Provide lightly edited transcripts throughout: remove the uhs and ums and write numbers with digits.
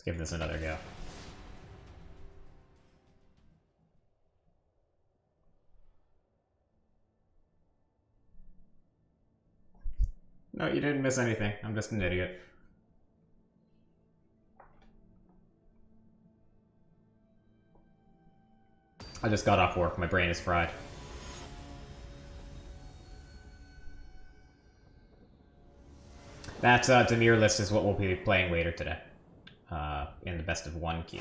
give this another go. No, you didn't miss anything. I'm just an idiot. I just got off work. My brain is fried. That Demir list is what we'll be playing later today. In the best of 1 queue.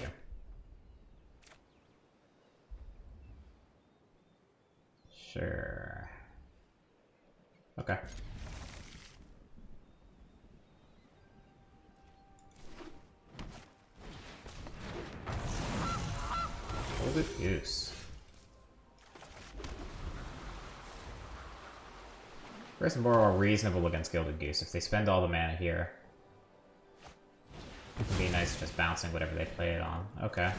Sure. Okay. Gilded Goose. Brazen Burrow are reasonable against Gilded Goose. If they spend all the mana here, it can be nice just bouncing whatever they play it on. Okay.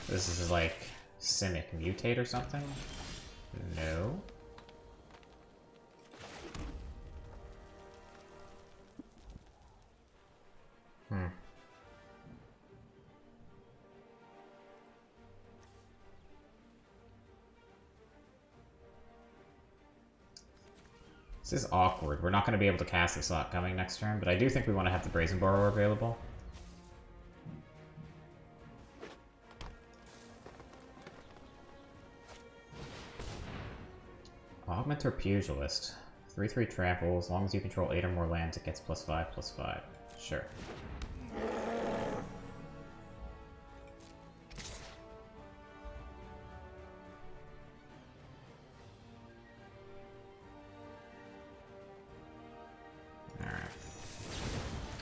This is like Simic Mutate or something? No. This is awkward. We're not going to be able to cast the slot coming next turn, but I do think we want to have the Brazen Borrower available. Augment or Pugilist. 3/3 trample. As long as you control 8 or more lands, it gets +5/+5. Sure.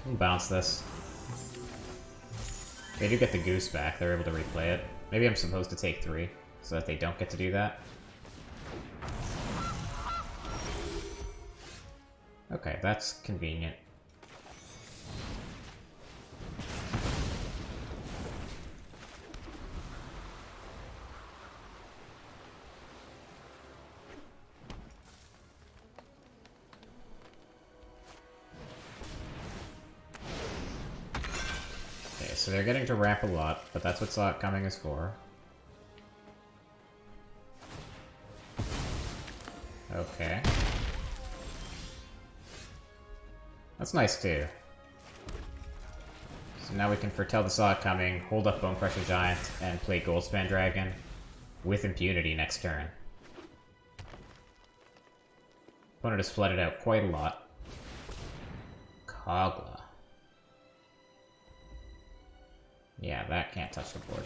We'll bounce this. They do get the Goose back. They're able to replay it. Maybe I'm supposed to take 3, so that they don't get to do that. Okay, that's convenient. So they're getting to ramp a lot, but that's what Slot Coming is for. Okay. That's nice too. So now we can foretell the Slot Coming, hold up Bonecrusher Giant, and play Goldspan Dragon with impunity next turn. Opponent has flooded out quite a lot. Kogla. Yeah, that can't touch the board.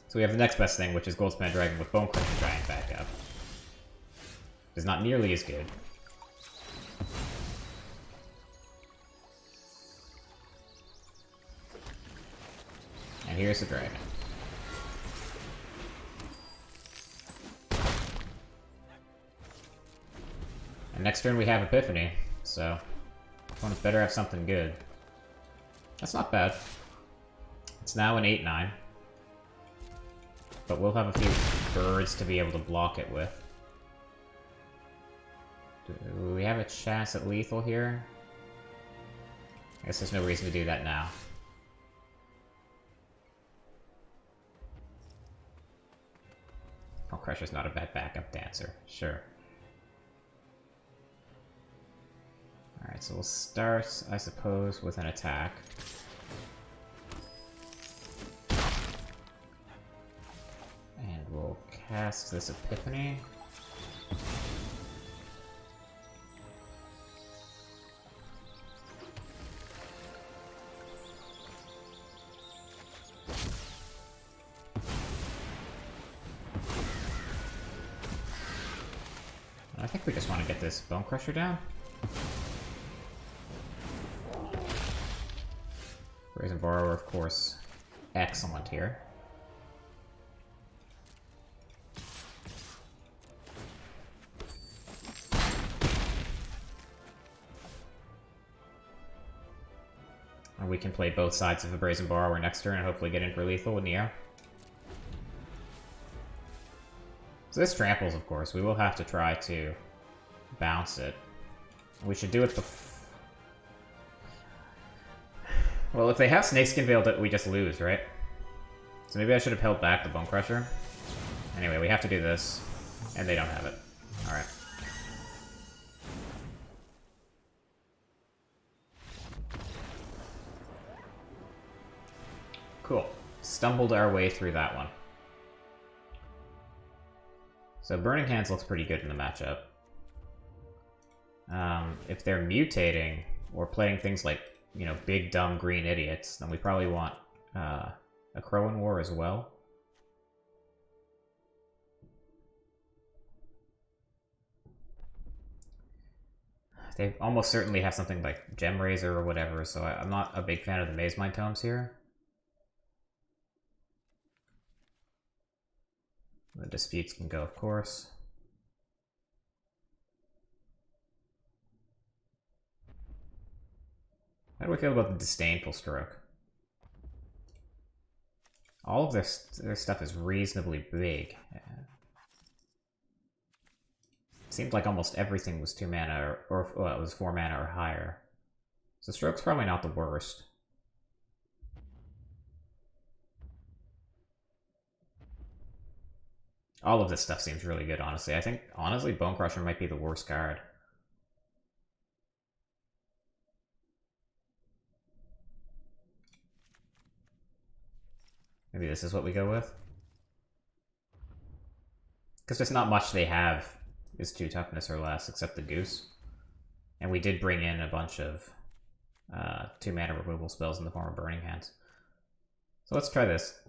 So we have the next best thing, which is Goldspan Dragon with Bonecrusher Giant back up. It's not nearly as good. And here's the dragon. And next turn we have Epiphany, so opponents better have something good. That's not bad. It's now an 8/9. But we'll have a few birds to be able to block it with. Do we have a chance at lethal here? I guess there's no reason to do that now. Oh, Crusher's not a bad backup dancer. Sure. Alright, so we'll start, I suppose, with an attack. And we'll cast this Epiphany. I think we just want to get this Bonecrusher down. Brazen Borrower, of course, excellent here. And we can play both sides of the Brazen Borrower next turn and hopefully get in for lethal with Neo. So this tramples, of course. We will have to try to bounce it. We should do it Well, if they have Snakeskin Veil, we just lose, right? So maybe I should have held back the Bone Crusher. Anyway, we have to do this. And they don't have it. Alright. Cool. Stumbled our way through that one. So Burning Hands looks pretty good in the matchup. If they're mutating, or playing things like, you know, big dumb green idiots, then we probably want a Crowan War as well. They almost certainly have something like Gem Razor or whatever, so I'm not a big fan of the Maze Mind Tomes here. The Disputes can go, of course. How do we feel about the Disdainful Stroke? All of their stuff is reasonably big. Seemed like almost everything was 2 mana, or well, it was 4 mana or higher. So Stroke's probably not the worst. All of this stuff seems really good, honestly. I think, honestly, Bone Crusher might be the worst card. Maybe this is what we go with? Because there's not much they have is 2 toughness or less, except the Goose. And we did bring in a bunch of 2 mana removal spells in the form of Burning Hands. So let's try this.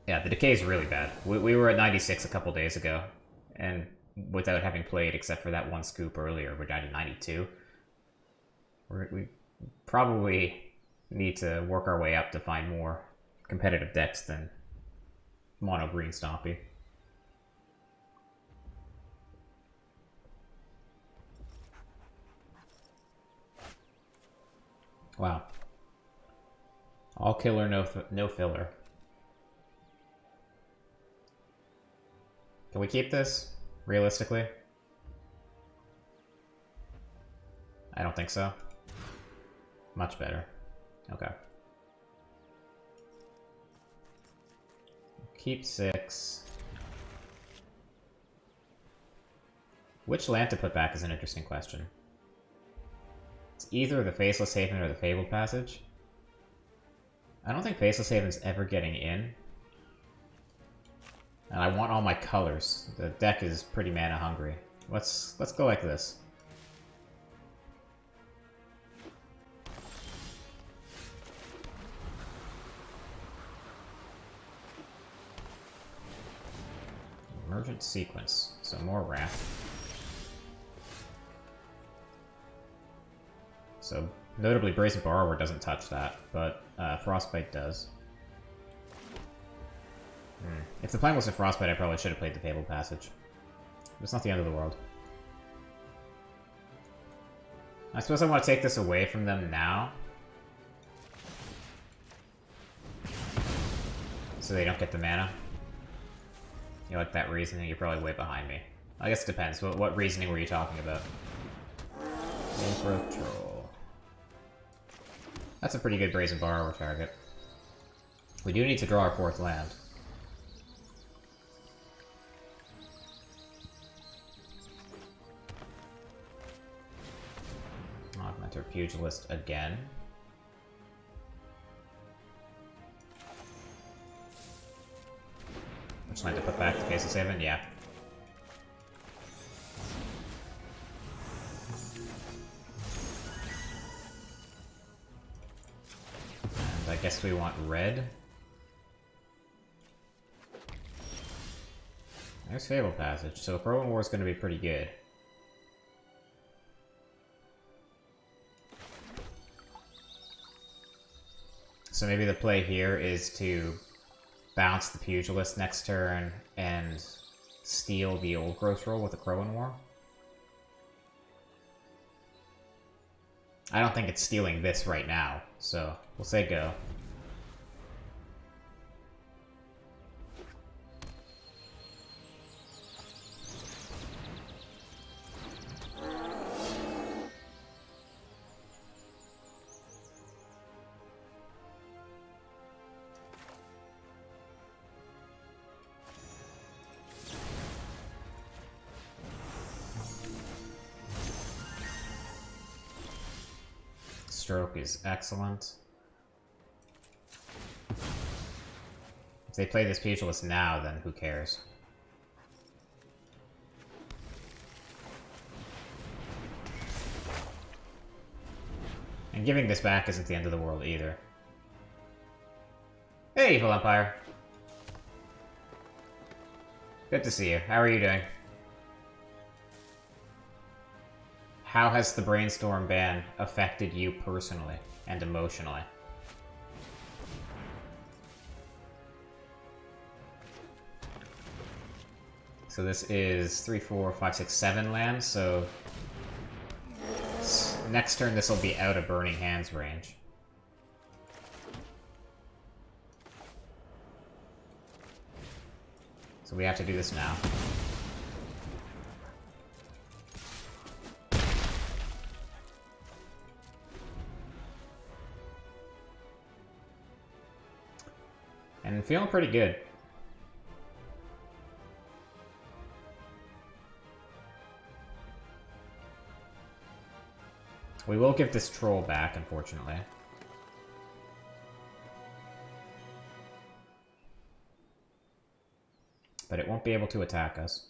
Yeah, the decay is really bad. We were at 96 a couple days ago, and without having played except for that one scoop earlier, we're down to 92. We probably need to work our way up to find more competitive decks than mono green Stompy. Wow. All killer, no filler. Can we keep this, realistically? I don't think so. Much better. Okay. Keep 6. Which land to put back is an interesting question. It's either the Faceless Haven or the Fabled Passage. I don't think Faceless Haven's ever getting in. And I want all my colors. The deck is pretty mana hungry. Let's go like this. Emergent Sequence, so more Wrath. So, notably Brazen Borrower doesn't touch that, but Frostbite does. If the plan was a Frostbite, I probably should have played the Fabled Passage. But it's not the end of the world. I suppose I want to take this away from them now. So they don't get the mana. You like that reasoning? You're probably way behind me. I guess it depends. What reasoning were you talking about? Infra Troll. That's a pretty good Brazen Borrower target. We do need to draw our 4th land. Augmenter Pugilist again. Which land to put back? The Faceless Haven? Yeah. And I guess we want red. There's Fabled Passage, so Crowan War is going to be pretty good. So maybe the play here is to bounce the Pugilist next turn and steal the Old Growth Roll with the Crowan War. I don't think it's stealing this right now, so we'll say go. Stroke is excellent. If they play this Pugilist now, then who cares? And giving this back isn't the end of the world either. Hey, Evil Empire! Good to see you. How are you doing? How has the Brainstorm ban affected you personally and emotionally? So this is 3, 4, 5, 6, 7 lands, so next turn this will be out of Burning Hands range. So we have to do this now. And feeling pretty good. We will give this troll back, unfortunately. But it won't be able to attack us.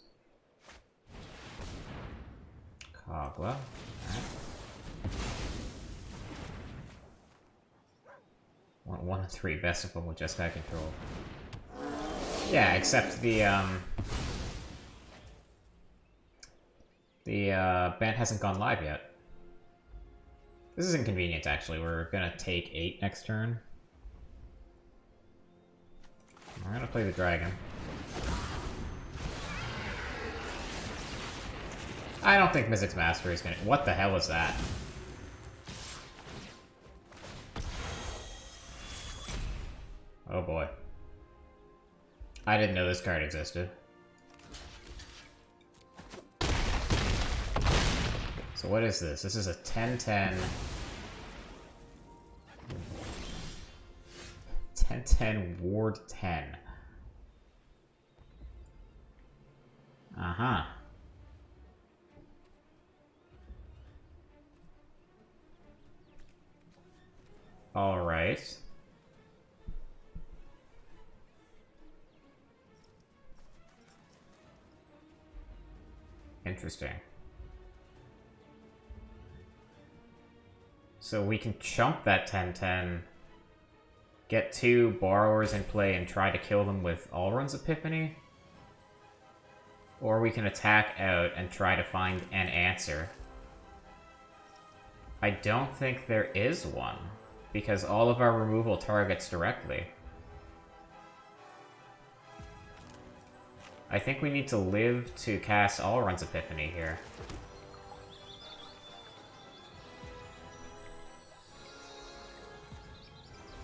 Kogla. Alright. One of 3, best of them with just that control. Yeah, except the ban hasn't gone live yet. This is inconvenient, actually. We're gonna take 8 next turn. We're gonna play the dragon. I don't think Mizzet's Mastery is gonna... What the hell is that? Oh boy. I didn't know this card existed. So what is this? This is a 10-10... 10-10 Ward 10. Uh-huh. Alright. Interesting. So we can chump that 10-10, get 2 borrowers in play and try to kill them with Alrund's Epiphany. Or we can attack out and try to find an answer. I don't think there is one, because all of our removal targets directly. I think we need to live to cast Alrund's Epiphany here.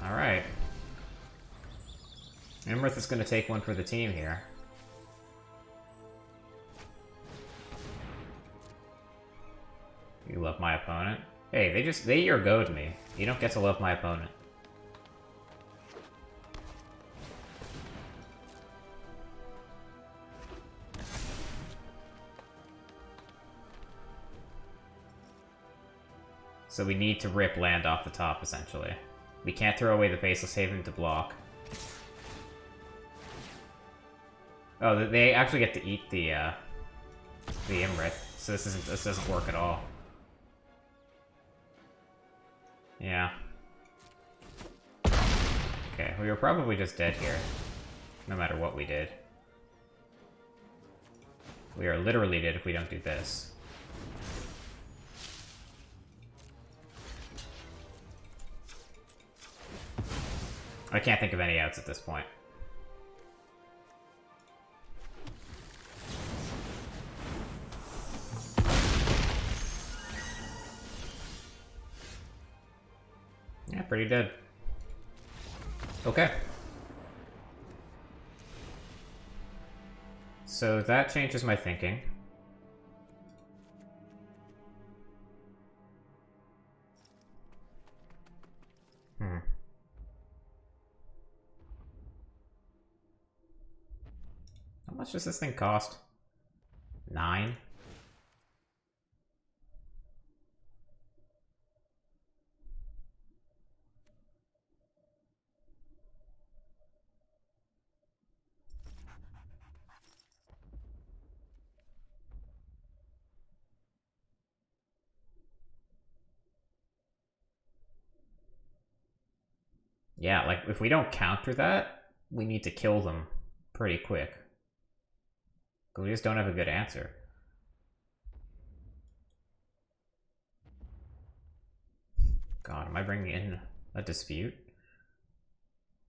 Alright. Imrith is going to take one for the team here. You love my opponent? Hey, they Urgo'd me. You don't get to love my opponent. So we need to rip land off the top, essentially. We can't throw away the Faceless Haven to block. Oh, they actually get to eat the Imrith, so this doesn't work at all. Yeah. Okay, we were probably just dead here, no matter what we did. We are literally dead if we don't do this. I can't think of any outs at this point. Yeah, pretty dead. Okay. So that changes my thinking. How much does this thing cost? 9? Yeah, like, if we don't counter that, we need to kill them pretty quick. Because we just don't have a good answer. God, am I bringing in a dispute?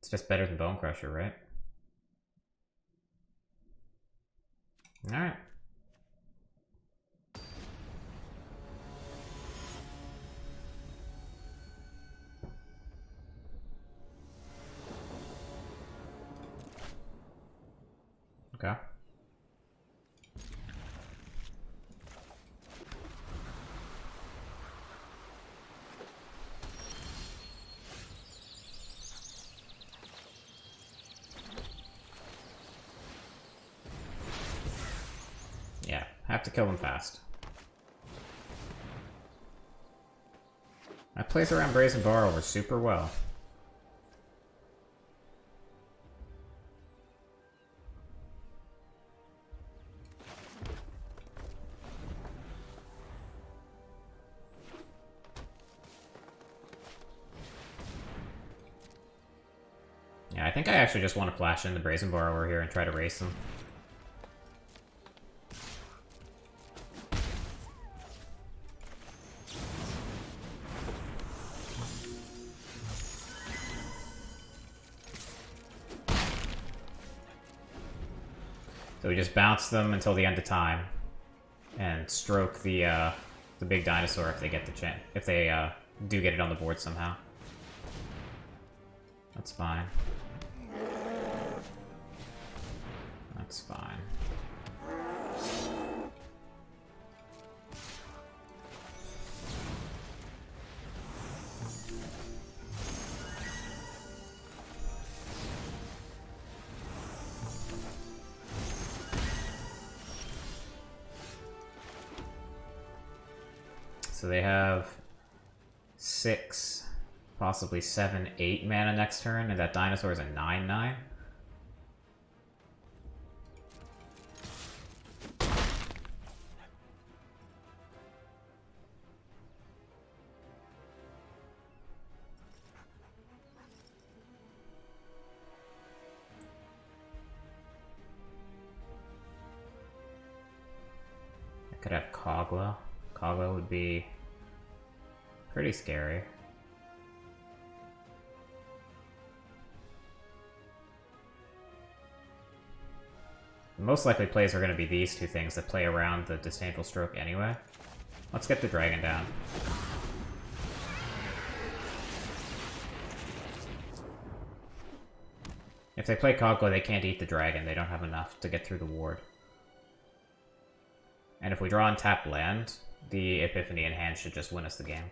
It's just better than Bone Crusher, right? Alright. Okay. Yeah, have to kill them fast. That plays around Brazen Borrower super well. Yeah, I think I actually just want to flash in the Brazen Borrower here and try to race them. So we just bounce them until the end of time, and stroke the big dinosaur if they get the chance. If they do get it on the board somehow, that's fine. That's fine. So they have 6, possibly 7, 8 mana next turn, and that dinosaur is a 9/9. I could have Kogla. Kogla would be pretty scary. The most likely plays are going to be these two things that play around the Disdainful Stroke anyway. Let's get the dragon down. If they play Kogla, they can't eat the dragon. They don't have enough to get through the ward. And if we draw untapped land, the Epiphany in hand should just win us the game.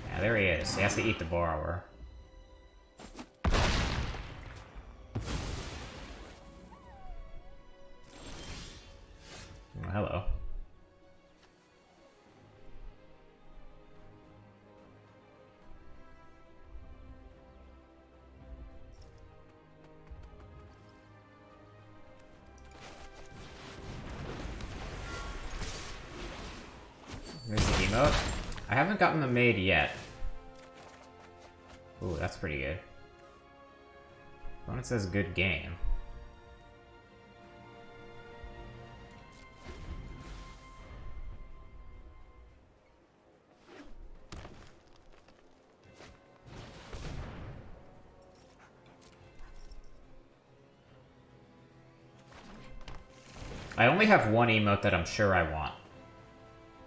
Yeah, there he is. He has to eat the Borrower. Oh, hello. There's the emote. I haven't gotten them made yet. Ooh, that's pretty good. Opponent says good game. I only have one emote that I'm sure I want.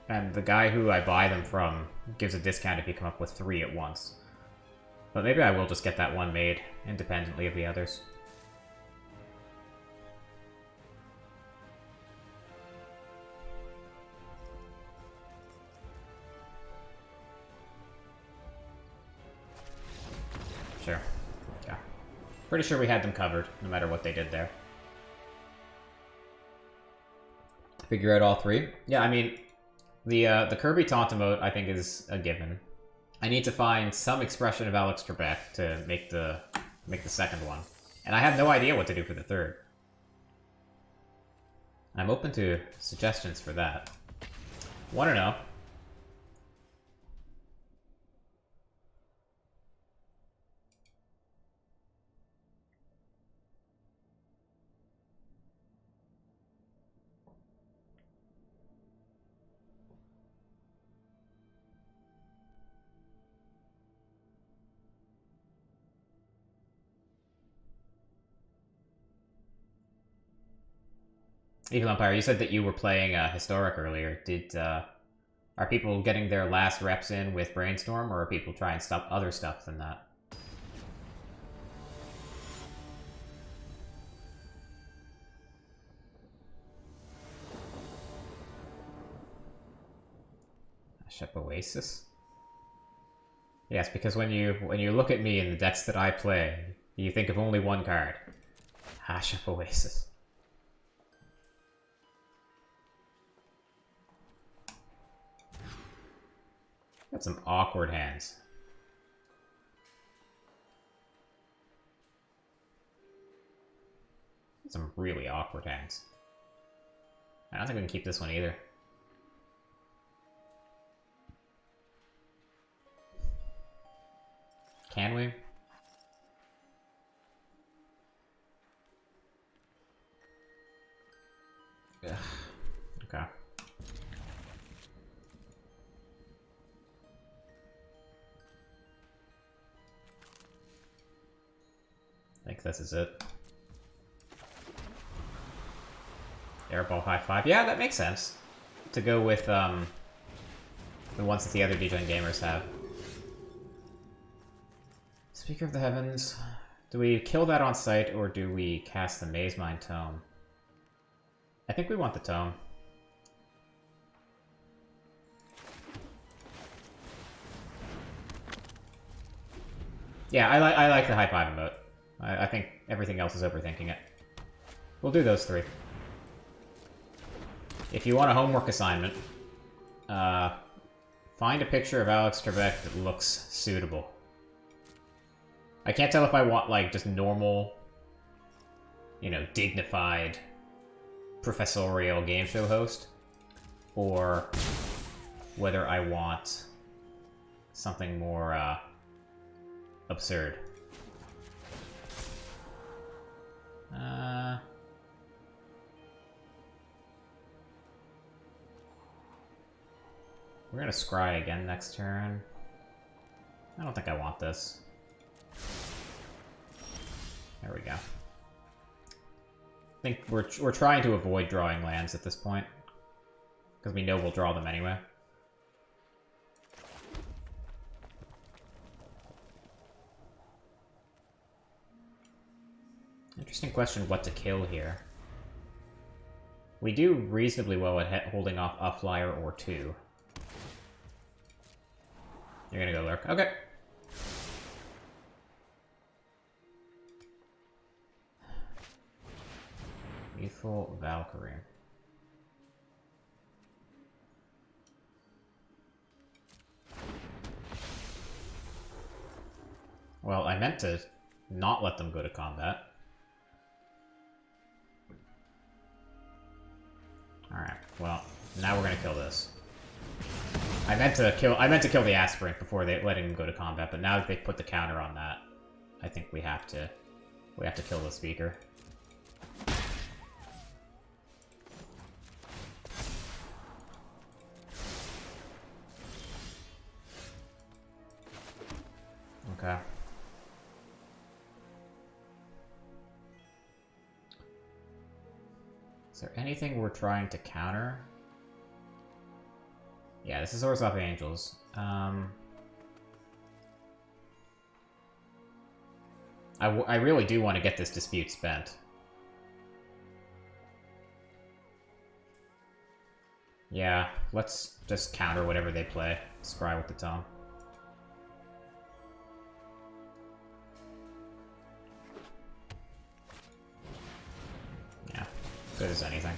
And the guy who I buy them from gives a discount if you come up with 3 at once. But maybe I will just get that one made, independently of the others. Sure. Yeah. Pretty sure we had them covered, no matter what they did there. Figure out all 3? Yeah, I mean, the Kirby Taunt emote, I think, is a given. I need to find some expression of Alex Trebek to make the second one. And I have no idea what to do for the third. I'm open to suggestions for that. Want to know? Evil Empire, you said that you were playing Historic earlier. Are people getting their last reps in with Brainstorm, or are people trying stuff other stuff than that? Ship Oasis? Yes, because when you look at me in the decks that I play, you think of only one card. Ship Oasis. Got some awkward hands. Some really awkward hands. I don't think we can keep this one either. Can we? Ugh. Okay. I think this is it. Airball high five. Yeah, that makes sense. To go with the ones that the other Degen gamers have. Speaker of the Heavens. Do we kill that on sight, or do we cast the Maze Mind Tome? I think we want the Tome. Yeah, I like the high five emote. I think everything else is overthinking it. We'll do those three. If you want a homework assignment, find a picture of Alex Trebek that looks suitable. I can't tell if I want, like, just normal, you know, dignified, professorial game show host, or whether I want something more, absurd. We're gonna scry again next turn. I don't think I want this. There we go. I think we're trying to avoid drawing lands at this point, because we know we'll draw them anyway. Interesting question, what to kill here. We do reasonably well at holding off a flyer or two. You're gonna go lurk. Okay. Lethal Valkyrie. Well, I meant to not let them go to combat. Alright, well, now we're gonna kill this. I meant to kill the aspirant before letting him go to combat, but now that they've put the counter on that, I think we have to kill the speaker. Okay. Is there anything we're trying to counter? Yeah, this is Orzhov Angels. I really do want to get this dispute spent. Yeah, let's just counter whatever they play. Scry with the tome. Yeah, good as anything.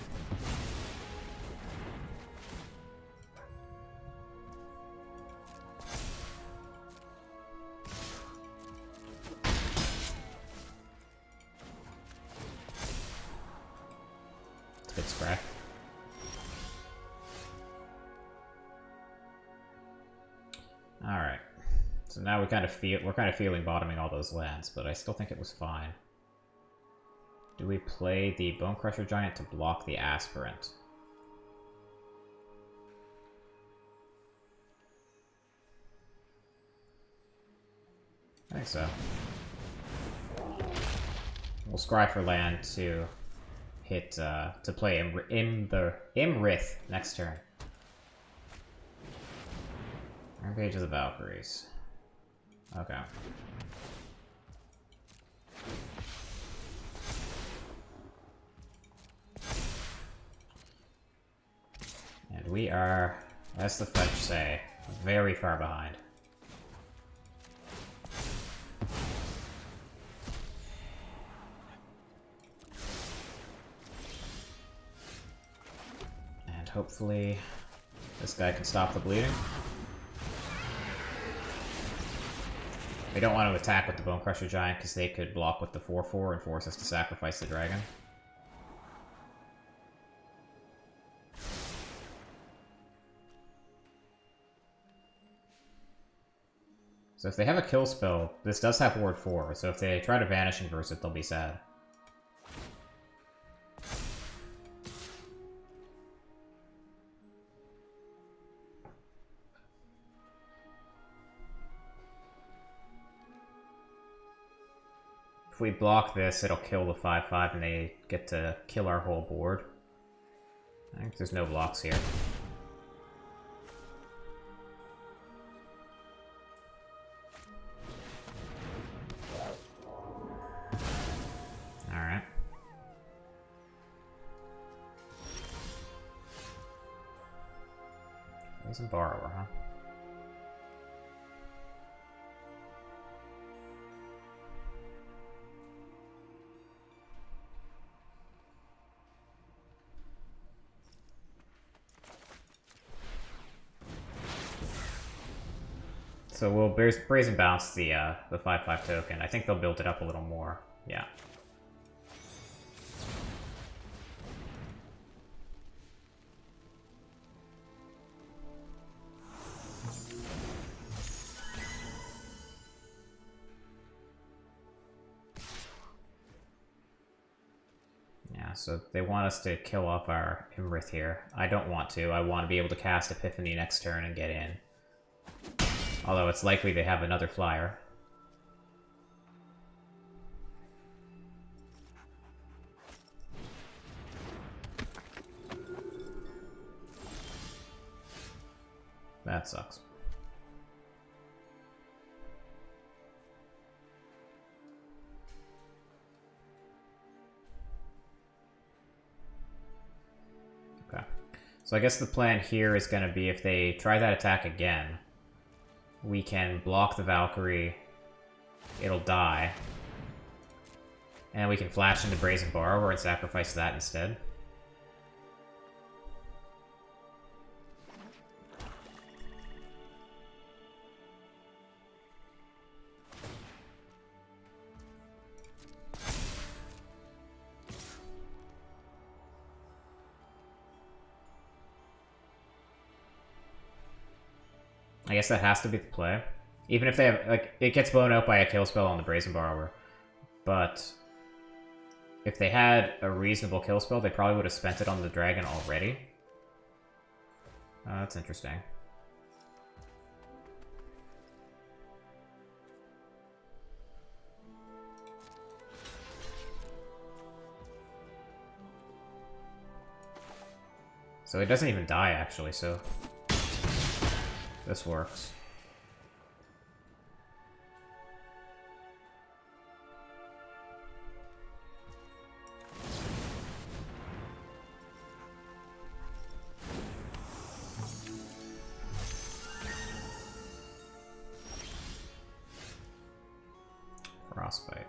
Good scry. Alright. So now we're kind of feeling bottoming all those lands, but I still think it was fine. Do we play the Bone Crusher Giant to block the Aspirant? I think so. We'll scry for land to hit to play Imrith next turn. Rampage of the Valkyries. Okay. And we are, as the French say, very far behind. And hopefully this guy can stop the bleeding. We don't want to attack with the Bone Crusher Giant because they could block with the 4/4 and force us to sacrifice the dragon. So if they have a kill spell, this does have Ward 4, so if they try to Vanish Inverse it, they'll be sad. If we block this, it'll kill the 5/5 and they get to kill our whole board. I think there's no blocks here. Alright. There's a Borrower, huh? So we'll Brazen Bounce the 5/5 token. I think they'll build it up a little more. Yeah. Yeah, so they want us to kill off our Imrith here. I don't want to. I want to be able to cast Epiphany next turn and get in. Although it's likely they have another flyer. That sucks. Okay. So I guess the plan here is going to be if they try that attack again, we can block the Valkyrie, it'll die, and we can flash into Brazen Borrower and sacrifice that instead. I guess that has to be the play. Even if they have, like, it gets blown out by a kill spell on the Brazen Borrower. But if they had a reasonable kill spell, they probably would have spent it on the dragon already. That's interesting. So it doesn't even die, actually, so this works. Frostbite.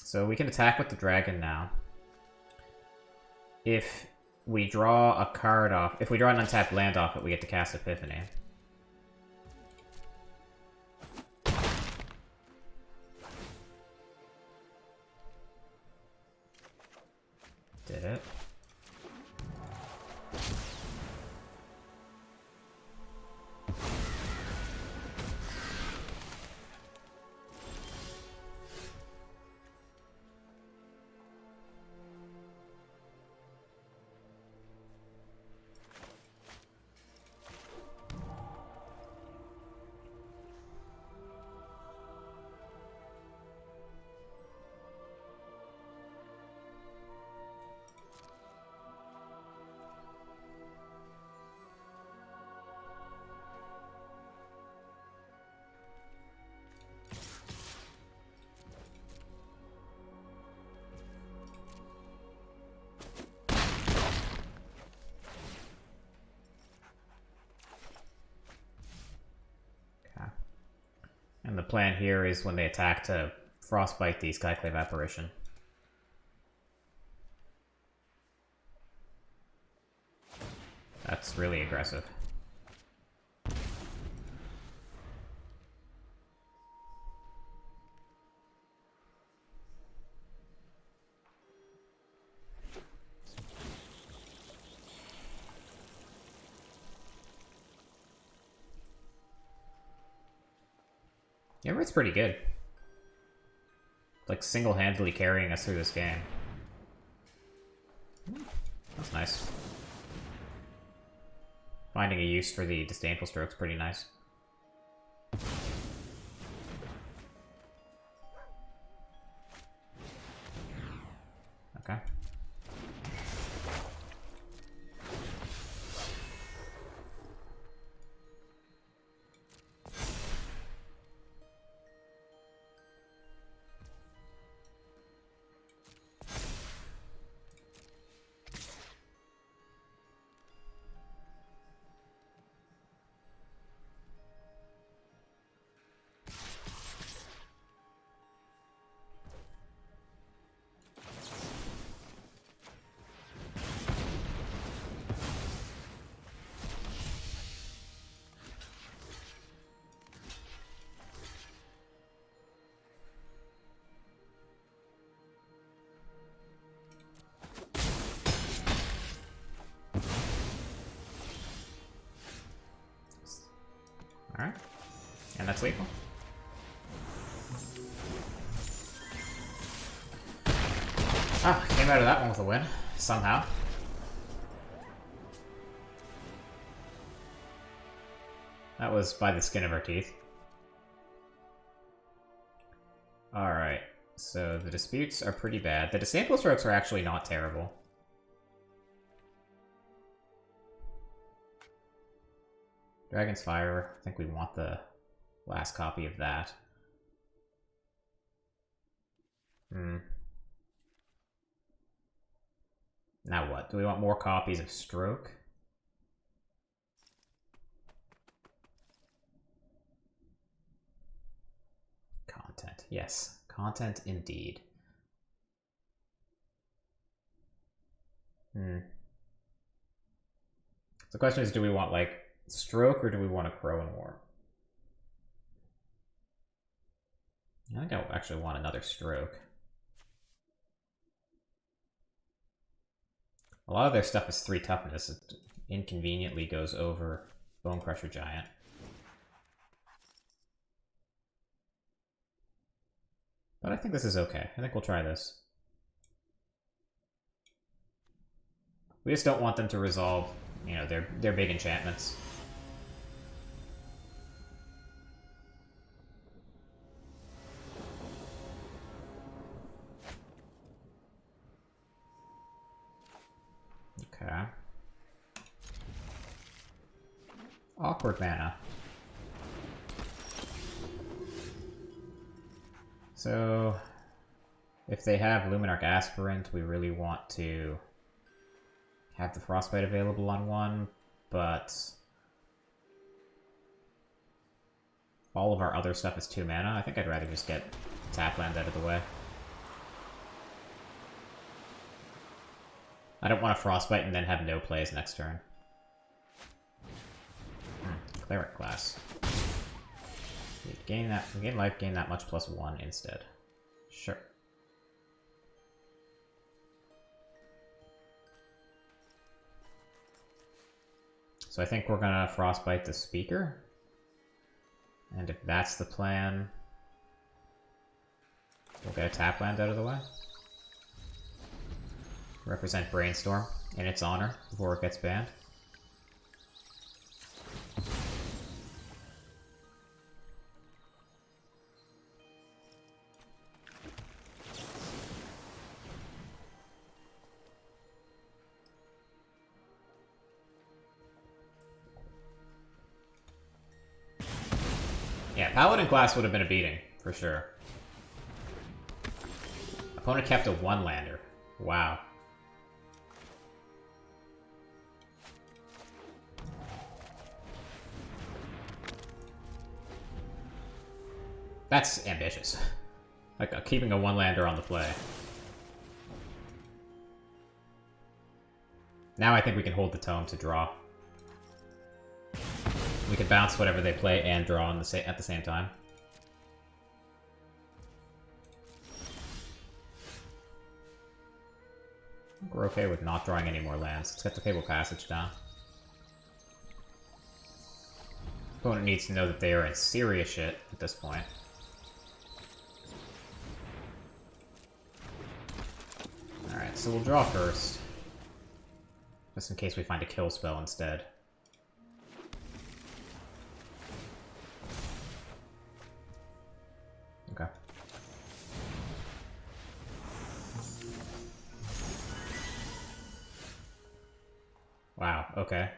So we can attack with the dragon now. If we draw a card off, if we draw an untapped land off it, we get to cast Epiphany. Did it? plan here is when they attack to frostbite the Skyclave apparition. That's really aggressive. Yeah, it's pretty good. Like, single-handedly carrying us through this game. That's nice. Finding a use for the disdainful stroke's pretty nice. Okay. Alright. And that's lethal. Ah, came out of that one with a win. Somehow. That was by the skin of our teeth. Alright. So the disputes are pretty bad. The disdainful strokes are actually not terrible. Dragon's Fire, I think we want the last copy of that. Now what? Do we want more copies of Stroke? Content. Yes. Content indeed. The question is, do we want, like, Stroke, or do we want a Crow and War? I think I actually want another Stroke. A lot of their stuff is 3 toughness. It inconveniently goes over Bone Crusher Giant. But I think this is okay. I think we'll try this. We just don't want them to resolve, you know, their big enchantments. Okay. Awkward mana. So, if they have Luminarch Aspirant, we really want to have the Frostbite available on one, but all of our other stuff is 2 mana. I think I'd rather just get Tapland out of the way. I don't want to Frostbite and then have no plays next turn. Cleric class. We gain that. We gain life, gain that much +1 instead. Sure. So I think we're gonna Frostbite the Speaker. And if that's the plan, we'll get a Tapland out of the way. Represent Brainstorm in its honor before it gets banned. Yeah, Paladin class would have been a beating, for sure. Opponent kept a 1-lander. Wow. That's ambitious. Like, keeping a one-lander on the play. Now I think we can hold the tome to draw. We can bounce whatever they play and draw at the same time. We're okay with not drawing any more lands. Let's get the Fabled Passage down. Opponent needs to know that they are in serious shit at this point. Alright, so we'll draw first. Just in case we find a kill spell instead. Okay. Wow, okay.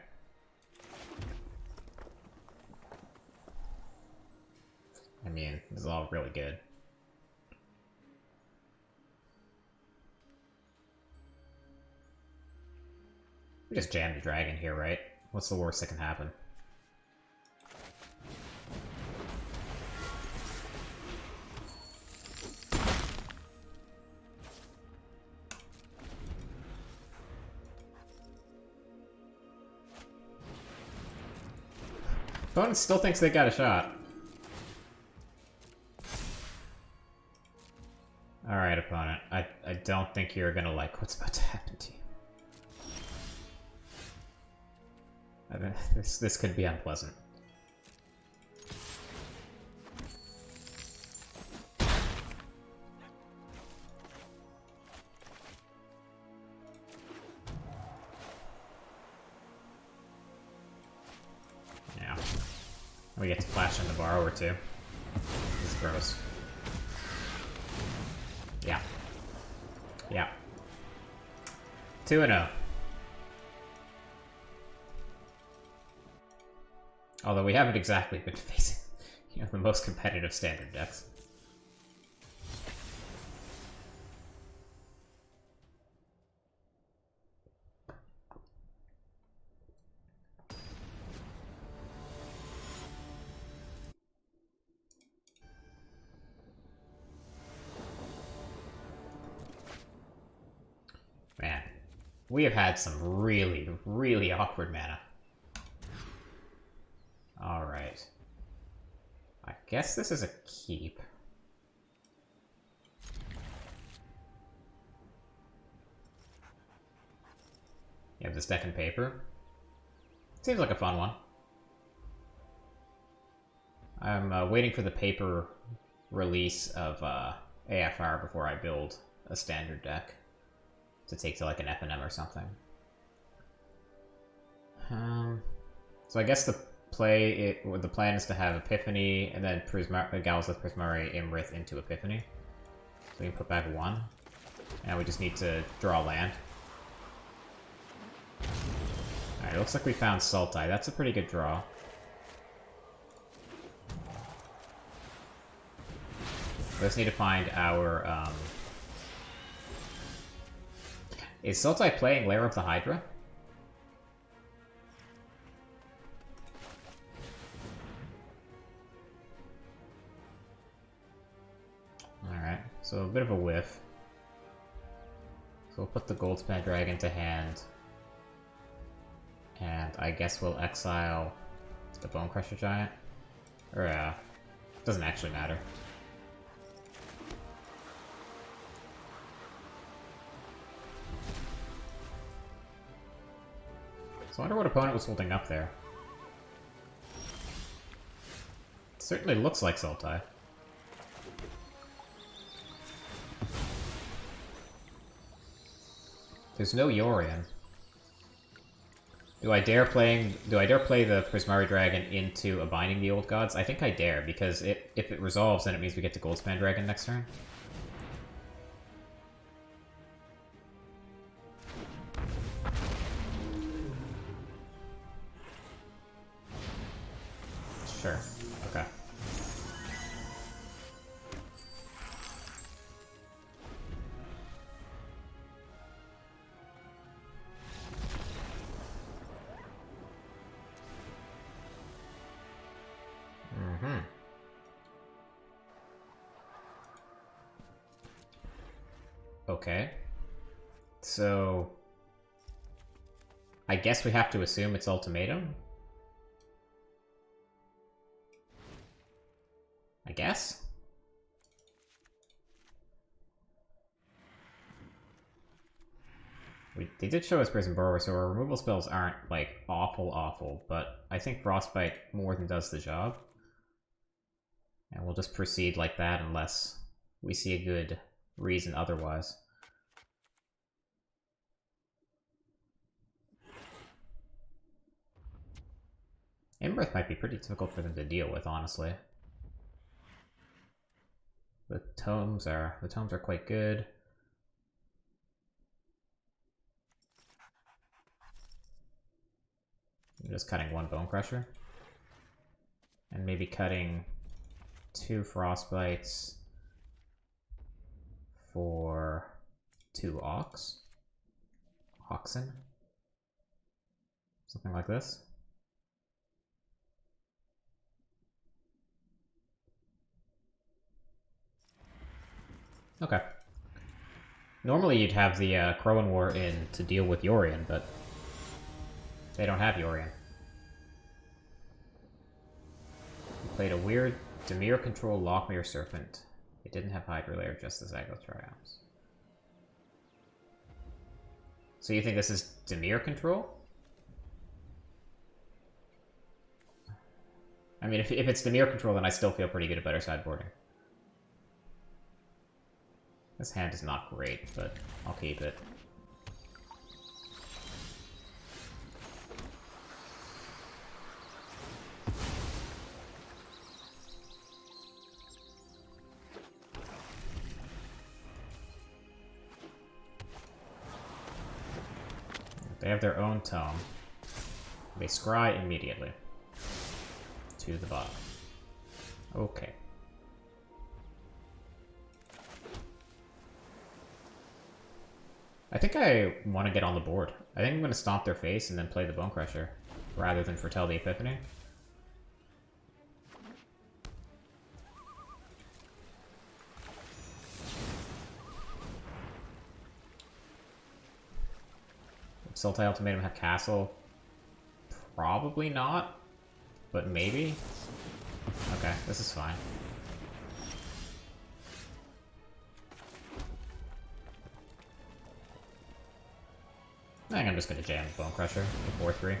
I mean, this is all really good. We just jam the dragon here, right? What's the worst that can happen? Opponent still thinks they got a shot. Alright, opponent. I don't think you're gonna like what's about to happen to you. I mean, this could be unpleasant. Yeah. We get to flash in the borrower too. This is gross. Yeah. Yeah. 2-0. Although we haven't exactly been facing, the most competitive standard decks. Man, we have had some really, really awkward mana. Alright. I guess this is a keep. You have this deck and paper. Seems like a fun one. I'm waiting for the paper release of AFR before I build a standard deck to take to like an F&M or something. So I guess the plan is to have Epiphany and then Galzeth, Prismari, Imrith into Epiphany. So we can put back 1. And we just need to draw land. Alright, it looks like we found Sultai. That's a pretty good draw. We just need to find our... Is Sultai playing Lair of the Hydra? Alright, so a bit of a whiff. So we'll put the Goldspan Dragon to hand. And I guess we'll exile the Bonecrusher Giant. Or, doesn't actually matter. So I wonder what opponent was holding up there. It certainly looks like Sultai. There's no Yorion. Do I dare play the Prismari Dragon into a Binding the Old Gods? I think I dare, because if it resolves, then it means we get to Goldspan Dragon next turn. Sure. Okay. Okay. So... I guess we have to assume it's ultimatum? I guess? They did show us Prison Burrower, so our removal spells aren't, like, awful, but I think Frostbite more than does the job. And we'll just proceed like that unless we see a good reason otherwise. Emberth might be pretty difficult for them to deal with, honestly. The tomes are quite good. I'm just cutting one Bone Crusher. And maybe cutting 2 Frostbites for 2 Oxen. Something like this. Okay. Normally you'd have the Crowan War in to deal with Yorion, but they don't have Yorion. We played a weird Dimir control Lockmere Serpent. It didn't have Hydra Layer, just the Zagoth Triumphs. So you think this is Dimir control? I mean, if it's Dimir control, then I still feel pretty good about our sideboarding. This hand is not great, but I'll keep it. They have their own tome. They scry immediately. To the bottom. Okay. I think I want to get on the board. I think I'm going to stomp their face and then play the Bone Crusher, rather than foretell the Epiphany. Sultai Ultimatum have Castle? Probably not, but maybe? Okay, this is fine. I think I'm just gonna jam Bone Crusher for 4-3.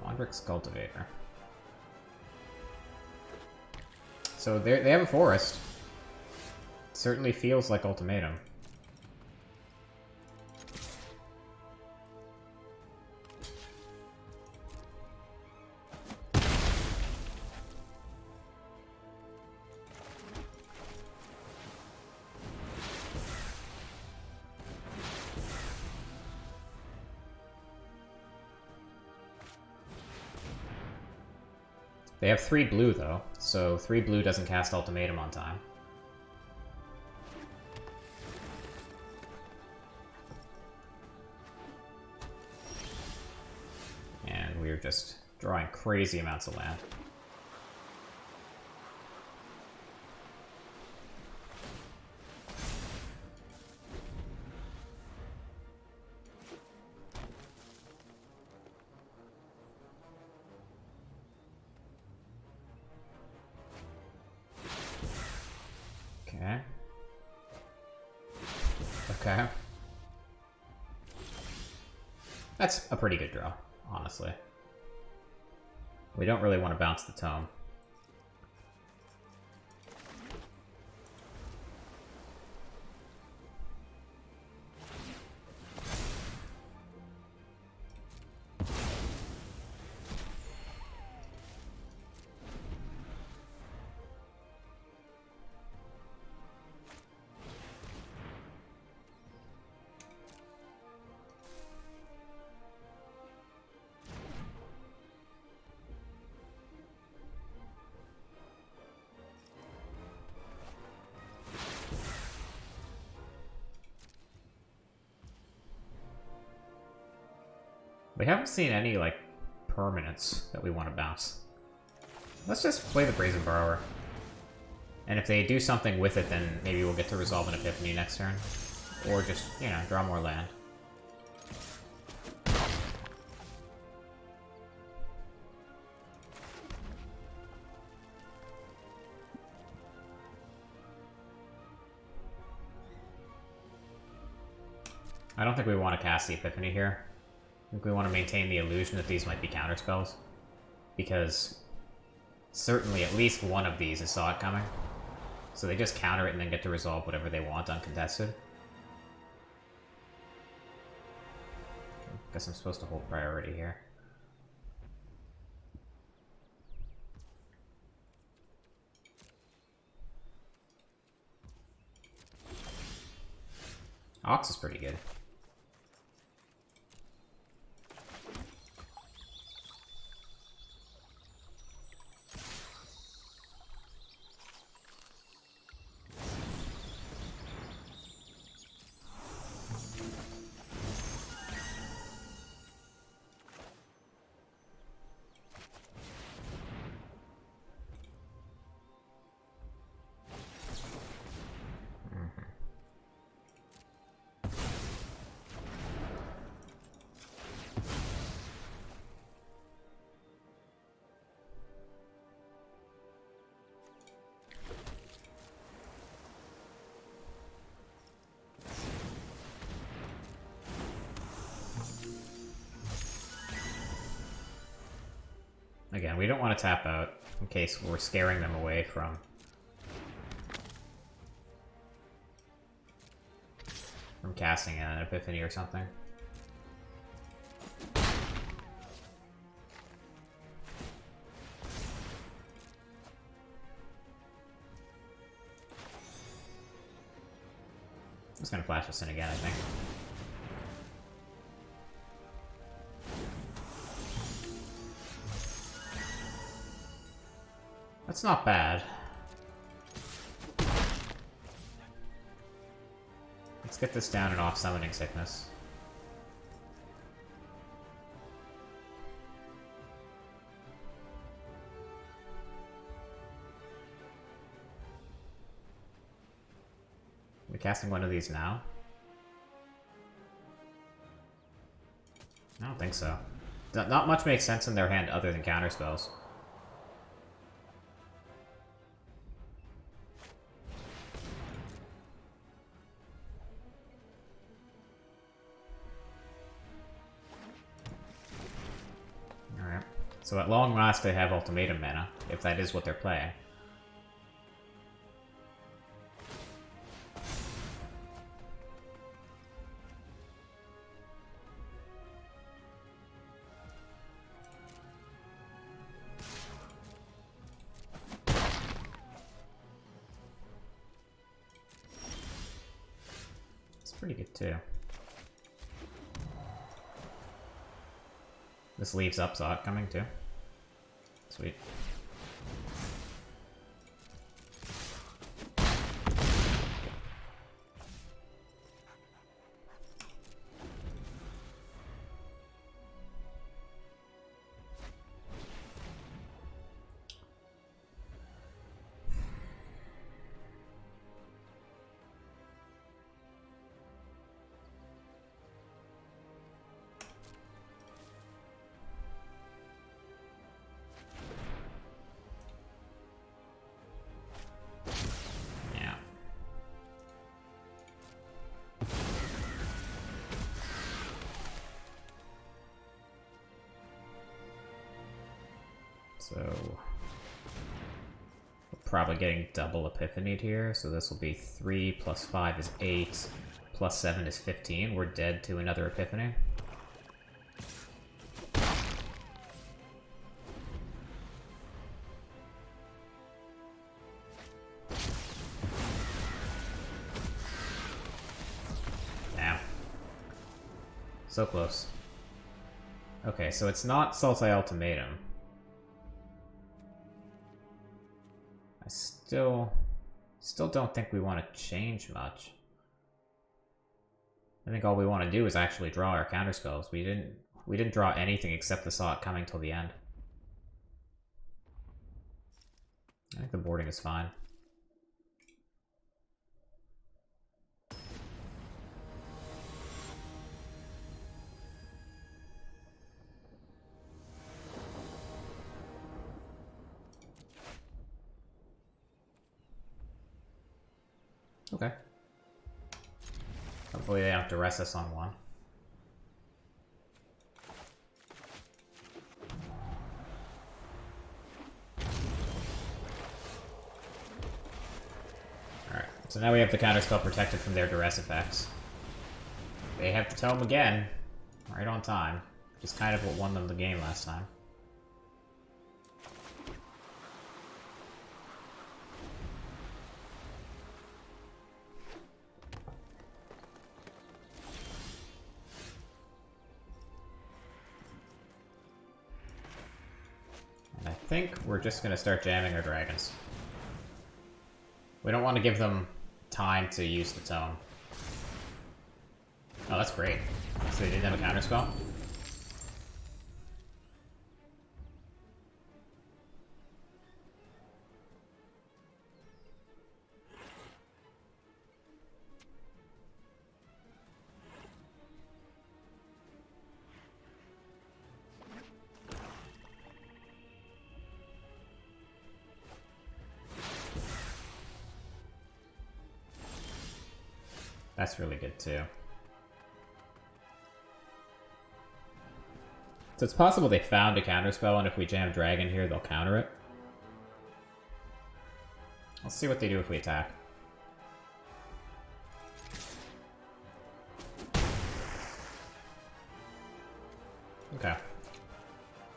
Quandrix Cultivator. So they have a forest. Certainly feels like Ultimatum. They have 3 blue, though, so 3 blue doesn't cast Ultimatum on time. And we're just drawing crazy amounts of land. Okay. Okay. That's a pretty good draw, honestly. We don't really want to bounce the tome. We haven't seen any, like, permanents that we want to bounce. Let's just play the Brazen Borrower. And if they do something with it, then maybe we'll get to resolve an Epiphany next turn. Or just, you know, draw more land. I don't think we want to cast the Epiphany here. I think we want to maintain the illusion that these might be counterspells. Because certainly at least one of these is saw it coming. So they just counter it and then get to resolve whatever they want uncontested. Guess I'm supposed to hold priority here. Ox is pretty good. Again, we don't want to tap out in case we're scaring them away from casting an Epiphany or something. I'm just gonna flash this in again, I think. That's not bad. Let's get this down and off Summoning Sickness. Are we casting one of these now? I don't think so. Not much makes sense in their hand other than counterspells. So at long last they have Ultimatum mana, if that is what they're playing. It's pretty good too. This leaves up Zot coming too. Sweet. So we're probably getting double Epiphanied here, so this will be 3 plus 5 is 8, plus 7 is 15. We're dead to another Epiphany. Damn. So close. Okay, so it's not Sultai Ultimatum. I still don't think we want to change much. I think all we want to do is actually draw our counterspells. We didn't We didn't draw anything except the saw it coming till the end. I think the boarding is fine. Okay. Hopefully they don't have to rest us on one. Alright, so now we have the counterspell protected from their duress effects. They have the tome again, right on time, which is kind of what won them the game last time. And I think we're just going to start jamming our dragons. We don't want to give them time to use the tome. Oh, that's great. So they didn't have a counterspell? That's really good too. So it's possible they found a counterspell, and if we jam dragon here, they'll counter it. Let's see what they do if we attack. Okay.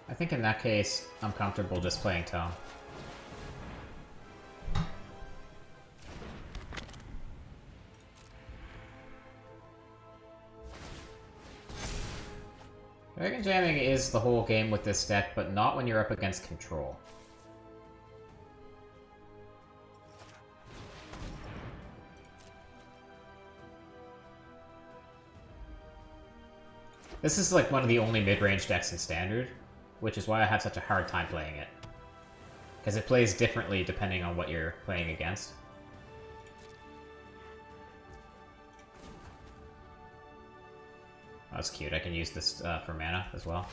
I think in that case, I'm comfortable just playing tome. Dragon jamming is the whole game with this deck, but not when you're up against control. This is like one of the only mid-range decks in Standard, which is why I have such a hard time playing it. Because it plays differently depending on what you're playing against. That's cute. I can use this for mana as well.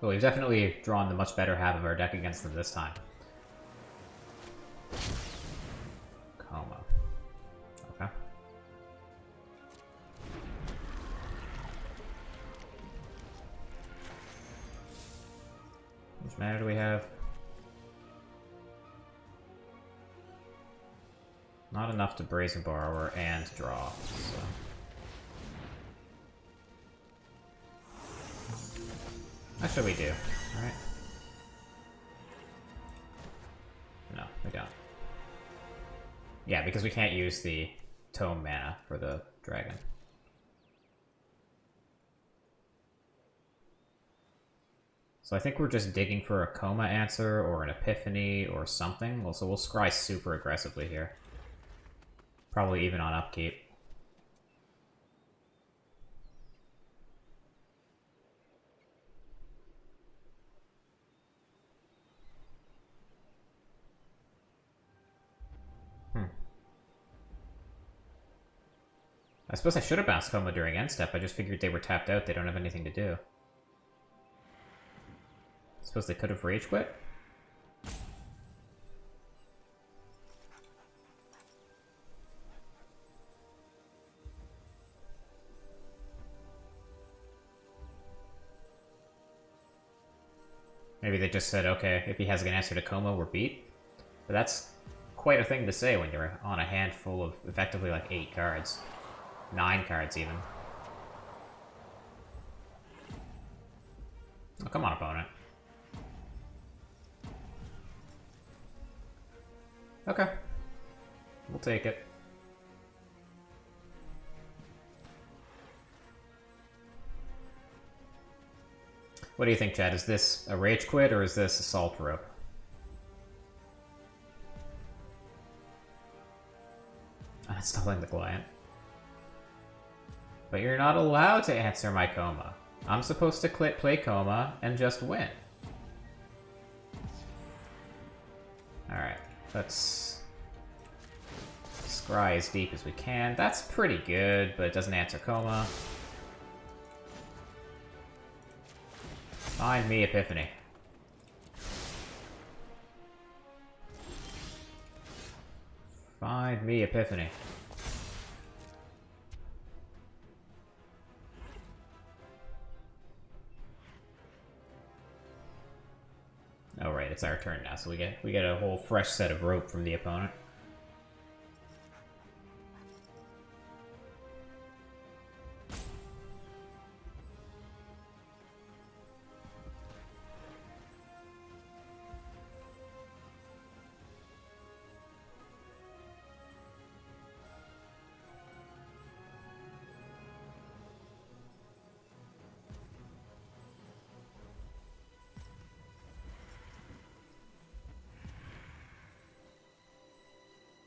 But we've definitely drawn the much better half of our deck against them this time. Coma. Okay. How much mana do we have? Not enough to Brazen Borrower and draw, so... Actually, we do. Alright. No, we don't. Yeah, because we can't use the tome mana for the dragon. So I think we're just digging for a Coma answer or an Epiphany or something. So we'll scry super aggressively here. Probably even on upkeep. I suppose I should have bounced Coma during end step. I just figured they were tapped out. They don't have anything to do. I suppose they could have rage quit. Maybe they just said, okay, if he has an answer to Coma, we're beat. But that's quite a thing to say when you're on a hand full of effectively like 8 cards. 9 cards, even. Oh, come on, opponent. Okay. We'll take it. What do you think, Chad? Is this a rage quit or is this assault rope? Uninstalling the client. But you're not allowed to answer my Coma. I'm supposed to play Coma and just win. Alright, let's scry as deep as we can. That's pretty good, but it doesn't answer Coma. Find me Epiphany. Find me Epiphany. Oh right, it's our turn now, so we get a whole fresh set of rope from the opponent.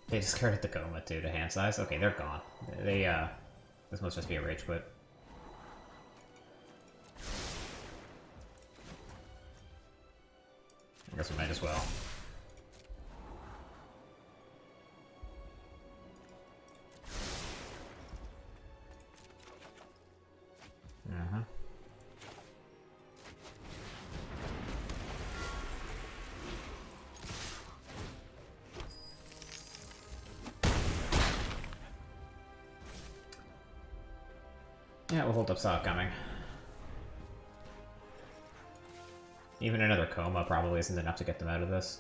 They discarded the Coma too to hand size. Okay, they're gone. They this must just be a rage quit. I guess we might as well. Uh-huh. Yeah, we'll hold up saw it coming. Even another Coma probably isn't enough to get them out of this.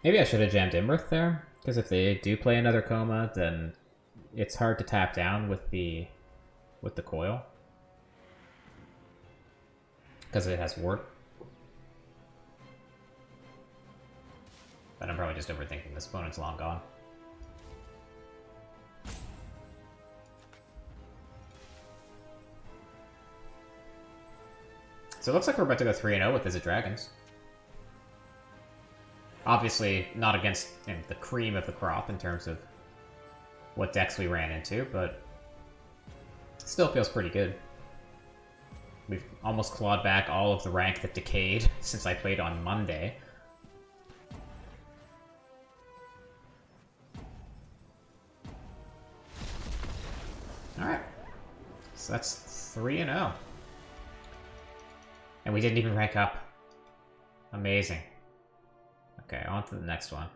Maybe I should have jammed Imrith there, because if they do play another Coma, then it's hard to tap down with the coil. Because it has ward. But I'm probably just overthinking this. Opponent's long gone. So it looks like we're about to go 3-0 with Izzet Dragons. Obviously, not against the cream of the crop in terms of what decks we ran into, but still feels pretty good. We've almost clawed back all of the rank that decayed since I played on Monday. Alright. So that's 3-0. And we didn't even rank up. Amazing. Okay, on to the next one.